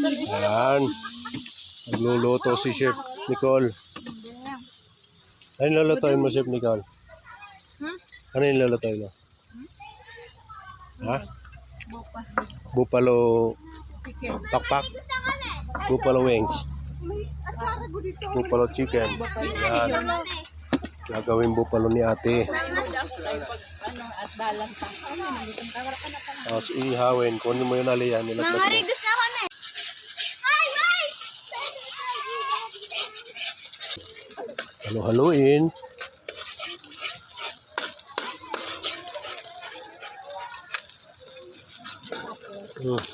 Yan. Nagluluto si Chef Nicole. Ano yung lulutuin mo, Chef Nicole? Ano yung lulutuin mo? Ha? Buffalo pakpak. Buffalo wings. Buffalo chicken. Yan. Gagawin buffalo ni ate. Tapos ihawin. Kunin mo yun aliyan. Mga regus na kami. Halo-haluin.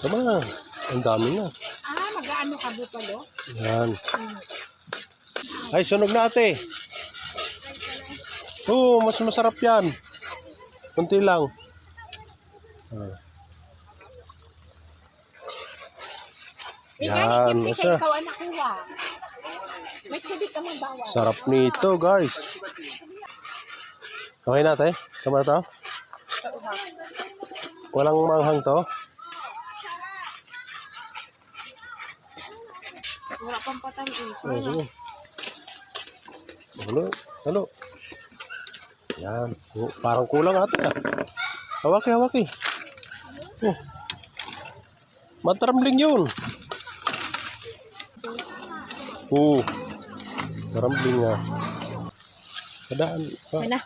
Tama na. Ang dami na. Mag-aano ka bupalo? Yan. Ay, sunog na ate. Oo, mas masarap yan. Kunti lang. Yan. Masa. May tubig ka mong bawal. Sarap nito, guys. Okay na, ate? Tama na to? Walang manghang to? Wala pang patay eh. Sige. Halo. Yan. Parang kulang ate ah. Hawaki. Matrambling yun. Matrambling nga. Padaan. Ano?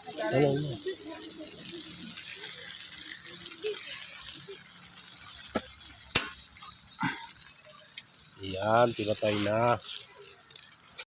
Yan, pinatay na.